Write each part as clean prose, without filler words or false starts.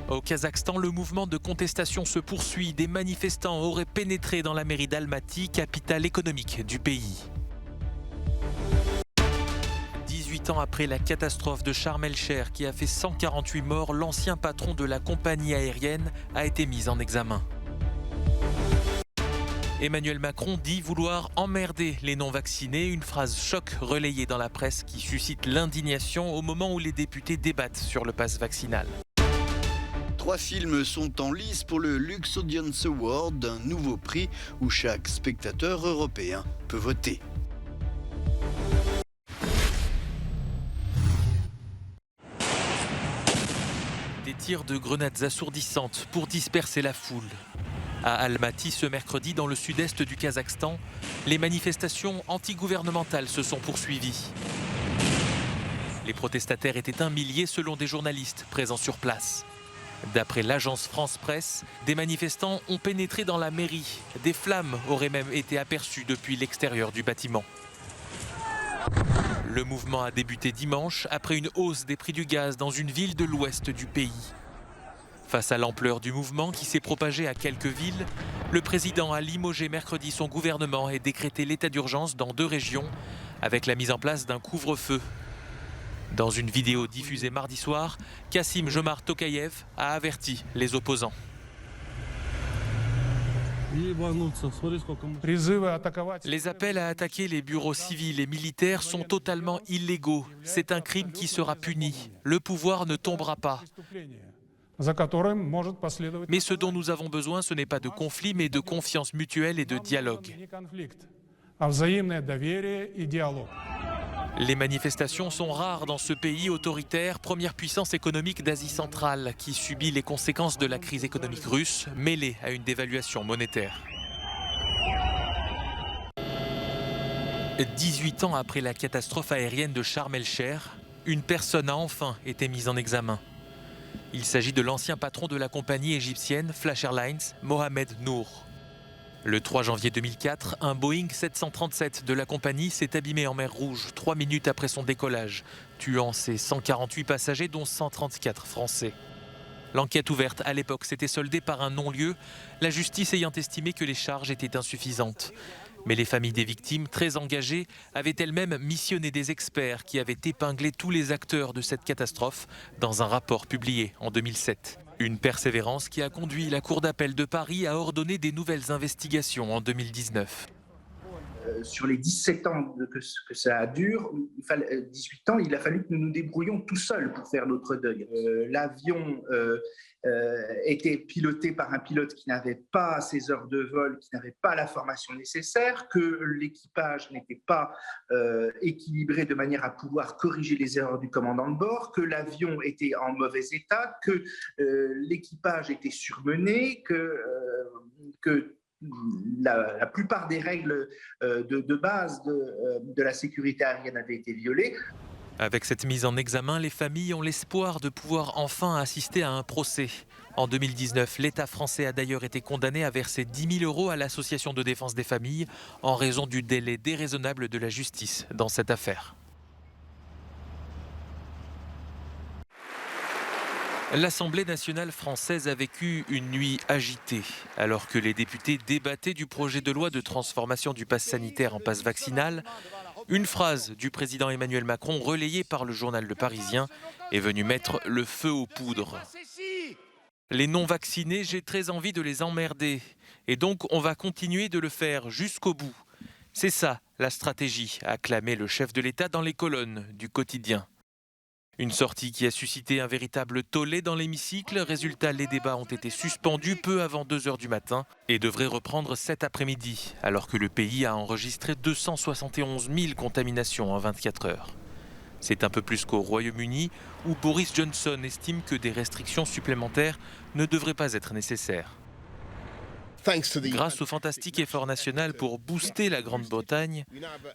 Au Kazakhstan, le mouvement de contestation se poursuit. Des manifestants auraient pénétré dans la mairie d'Almaty, capitale économique du pays. 18 ans après la catastrophe de Sharm el-Sheikh qui a fait 148 morts, l'ancien patron de la compagnie aérienne a été mis en examen. Emmanuel Macron dit vouloir emmerder les non-vaccinés, une phrase choc relayée dans la presse qui suscite l'indignation au moment où les députés débattent sur le pass vaccinal. 3 films sont en lice pour le Lux Audience Award, un nouveau prix où chaque spectateur européen peut voter. Des tirs de grenades assourdissantes pour disperser la foule. À Almaty, ce mercredi, dans le sud-est du Kazakhstan, les manifestations antigouvernementales se sont poursuivies. Les protestataires étaient un millier selon des journalistes présents sur place. D'après l'agence France Presse, des manifestants ont pénétré dans la mairie. Des flammes auraient même été aperçues depuis l'extérieur du bâtiment. Le mouvement a débuté dimanche après une hausse des prix du gaz dans une ville de l'ouest du pays. Face à l'ampleur du mouvement qui s'est propagé à quelques villes, le président a limogé mercredi son gouvernement et décrété l'état d'urgence dans 2 régions avec la mise en place d'un couvre-feu. Dans une vidéo diffusée mardi soir, Kassym-Jomart Tokayev a averti les opposants. Les appels à attaquer les bureaux civils et militaires sont totalement illégaux. C'est un crime qui sera puni. Le pouvoir ne tombera pas. Mais ce dont nous avons besoin, ce n'est pas de conflit, mais de confiance mutuelle et de dialogue. Les manifestations sont rares dans ce pays autoritaire, première puissance économique d'Asie centrale, qui subit les conséquences de la crise économique russe, mêlée à une dévaluation monétaire. 18 ans après la catastrophe aérienne de Sharm el-Sheikh, une personne a enfin été mise en examen. Il s'agit de l'ancien patron de la compagnie égyptienne Flash Airlines, Mohamed Nour. Le 3 janvier 2004, un Boeing 737 de la compagnie s'est abîmé en mer Rouge 3 minutes après son décollage, tuant ses 148 passagers dont 134 Français. L'enquête ouverte à l'époque s'était soldée par un non-lieu, la justice ayant estimé que les charges étaient insuffisantes. Mais les familles des victimes, très engagées, avaient elles-mêmes missionné des experts qui avaient épinglé tous les acteurs de cette catastrophe dans un rapport publié en 2007. Une persévérance qui a conduit la Cour d'appel de Paris à ordonner des nouvelles investigations en 2019. Sur les 17 ans que ça dure, 18 ans, il a fallu que nous nous débrouillions tout seuls pour faire notre deuil. L'avion était piloté par un pilote qui n'avait pas ses heures de vol, qui n'avait pas la formation nécessaire, que l'équipage n'était pas équilibré de manière à pouvoir corriger les erreurs du commandant de bord, que l'avion était en mauvais état, que l'équipage était surmené, que la plupart des règles de base de la sécurité aérienne avaient été violées. Avec cette mise en examen, les familles ont l'espoir de pouvoir enfin assister à un procès. En 2019, l'État français a d'ailleurs été condamné à verser 10 000 € à l'Association de défense des familles en raison du délai déraisonnable de la justice dans cette affaire. L'Assemblée nationale française a vécu une nuit agitée, alors que les députés débattaient du projet de loi de transformation du pass sanitaire en pass vaccinal. Une phrase du président Emmanuel Macron, relayée par le journal Le Parisien, est venue mettre le feu aux poudres. Les non-vaccinés, j'ai très envie de les emmerder. Et donc, on va continuer de le faire jusqu'au bout. C'est ça, la stratégie, a clamé le chef de l'État dans les colonnes du quotidien. Une sortie qui a suscité un véritable tollé dans l'hémicycle. Résultat, les débats ont été suspendus peu avant 2 h du matin et devraient reprendre cet après-midi, alors que le pays a enregistré 271 000 contaminations en 24 heures. C'est un peu plus qu'au Royaume-Uni, où Boris Johnson estime que des restrictions supplémentaires ne devraient pas être nécessaires. Grâce au fantastique effort national pour booster la Grande-Bretagne,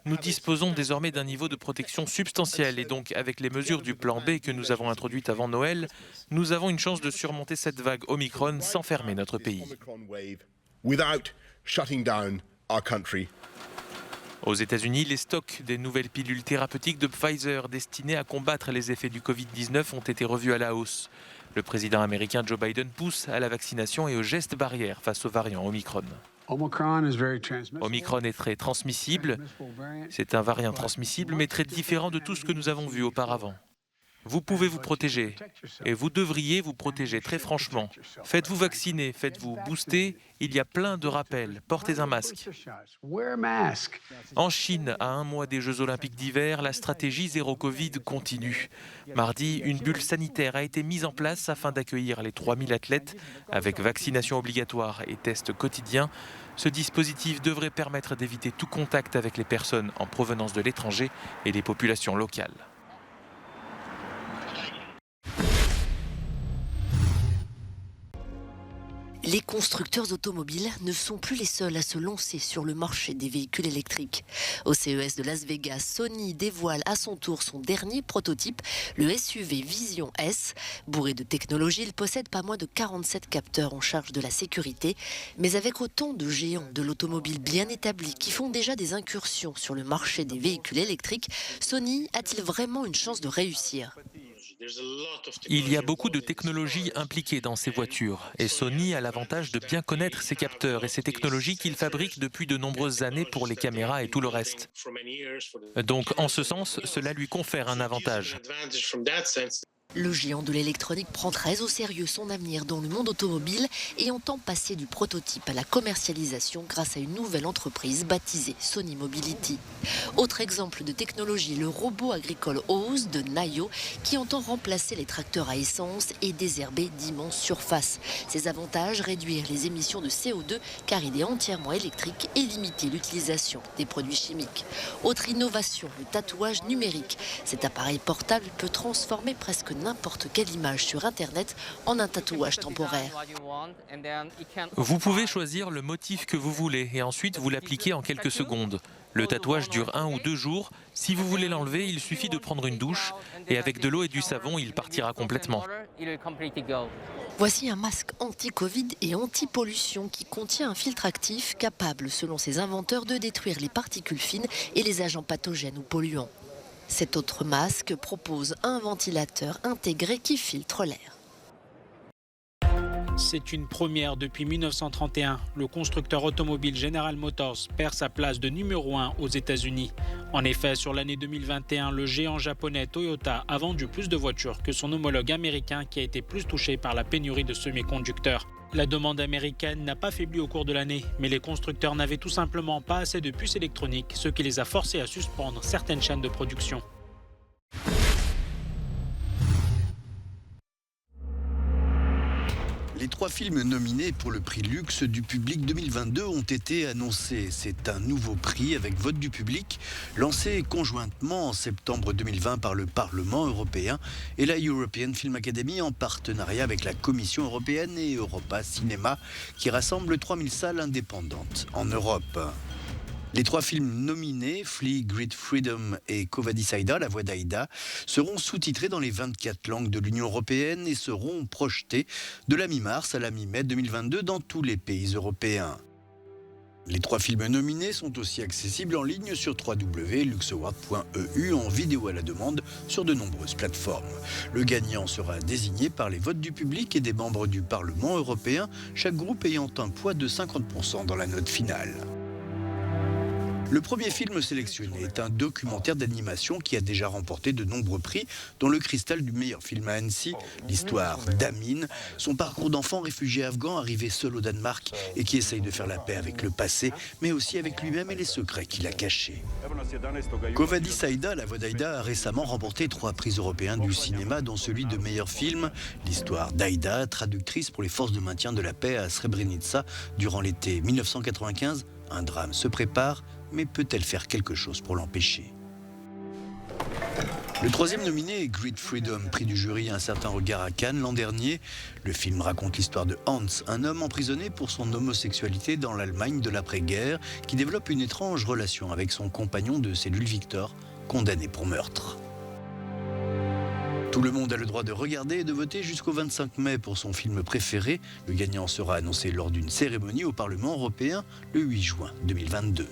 nous disposons désormais d'un niveau de protection substantiel et donc avec les mesures du plan B que nous avons introduites avant Noël, nous avons une chance de surmonter cette vague Omicron sans fermer notre pays. Aux États-Unis, les stocks des nouvelles pilules thérapeutiques de Pfizer destinées à combattre les effets du Covid-19 ont été revus à la hausse. Le président américain Joe Biden pousse à la vaccination et aux gestes barrières face au variant Omicron. Omicron est très transmissible. C'est un variant transmissible, mais très différent de tout ce que nous avons vu auparavant. Vous pouvez vous protéger et vous devriez vous protéger très franchement. Faites-vous vacciner, faites-vous booster. Il y a plein de rappels. Portez un masque. En Chine, à un mois des Jeux Olympiques d'hiver, la stratégie zéro Covid continue. Mardi, une bulle sanitaire a été mise en place afin d'accueillir les 3000 athlètes avec vaccination obligatoire et tests quotidiens. Ce dispositif devrait permettre d'éviter tout contact avec les personnes en provenance de l'étranger et les populations locales. Les constructeurs automobiles ne sont plus les seuls à se lancer sur le marché des véhicules électriques. Au CES de Las Vegas, Sony dévoile à son tour son dernier prototype, le SUV Vision S. Bourré de technologie, il possède pas moins de 47 capteurs en charge de la sécurité. Mais avec autant de géants de l'automobile bien établis qui font déjà des incursions sur le marché des véhicules électriques, Sony a-t-il vraiment une chance de réussir ? Il y a beaucoup de technologies impliquées dans ces voitures et Sony a l'avantage de bien connaître ses capteurs et ces technologies qu'il fabrique depuis de nombreuses années pour les caméras et tout le reste. Donc en ce sens, cela lui confère un avantage. Le géant de l'électronique prend très au sérieux son avenir dans le monde automobile et entend passer du prototype à la commercialisation grâce à une nouvelle entreprise baptisée Sony Mobility. Autre exemple de technologie, le robot agricole Oz de Naio qui entend remplacer les tracteurs à essence et désherber d'immenses surfaces. Ses avantages, réduire les émissions de CO2 car il est entièrement électrique et limiter l'utilisation des produits chimiques. Autre innovation, le tatouage numérique. Cet appareil portable peut transformer presque n'importe quelle image sur Internet en un tatouage temporaire. Vous pouvez choisir le motif que vous voulez et ensuite vous l'appliquez en quelques secondes. Le tatouage dure 1 ou 2 jours. Si vous voulez l'enlever, il suffit de prendre une douche et avec de l'eau et du savon, il partira complètement. Voici un masque anti-Covid et anti-pollution qui contient un filtre actif capable, selon ses inventeurs, de détruire les particules fines et les agents pathogènes ou polluants. Cet autre masque propose un ventilateur intégré qui filtre l'air. C'est une première depuis 1931. Le constructeur automobile General Motors perd sa place de numéro 1 aux États-Unis. En effet, sur l'année 2021, le géant japonais Toyota a vendu plus de voitures que son homologue américain qui a été plus touché par la pénurie de semi-conducteurs. La demande américaine n'a pas faibli au cours de l'année, mais les constructeurs n'avaient tout simplement pas assez de puces électroniques, ce qui les a forcés à suspendre certaines chaînes de production. Les 3 films nominés pour le prix Luxe du public 2022 ont été annoncés. C'est un nouveau prix avec vote du public, lancé conjointement en septembre 2020 par le Parlement européen et la European Film Academy en partenariat avec la Commission européenne et Europa Cinéma, qui rassemble 3000 salles indépendantes en Europe. Les 3 films nominés, Flee, Great Freedom et Quo Vadis Aida, La Voix d'Aïda, seront sous-titrés dans les 24 langues de l'Union européenne et seront projetés de la mi-mars à la mi-mai 2022 dans tous les pays européens. Les 3 films nominés sont aussi accessibles en ligne sur www.luxaward.eu en vidéo à la demande sur de nombreuses plateformes. Le gagnant sera désigné par les votes du public et des membres du Parlement européen, chaque groupe ayant un poids de 50% dans la note finale. Le premier film sélectionné est un documentaire d'animation qui a déjà remporté de nombreux prix, dont le Cristal du meilleur film à Annecy, l'histoire d'Amin, son parcours d'enfant réfugié afghan arrivé seul au Danemark et qui essaye de faire la paix avec le passé, mais aussi avec lui-même et les secrets qu'il a cachés. Quo Vadis Aida, La Voix d'Aïda a récemment remporté 3 prix européens du cinéma, dont celui de meilleur film, l'histoire d'Aïda, traductrice pour les forces de maintien de la paix à Srebrenica durant l'été 1995. Un drame se prépare, mais peut-elle faire quelque chose pour l'empêcher ? Le 3e nominé est Great Freedom, prix du jury Un certain regard à Cannes l'an dernier. Le film raconte l'histoire de Hans, un homme emprisonné pour son homosexualité dans l'Allemagne de l'après-guerre, qui développe une étrange relation avec son compagnon de cellule Victor, condamné pour meurtre. Tout le monde a le droit de regarder et de voter jusqu'au 25 mai pour son film préféré. Le gagnant sera annoncé lors d'une cérémonie au Parlement européen le 8 juin 2022.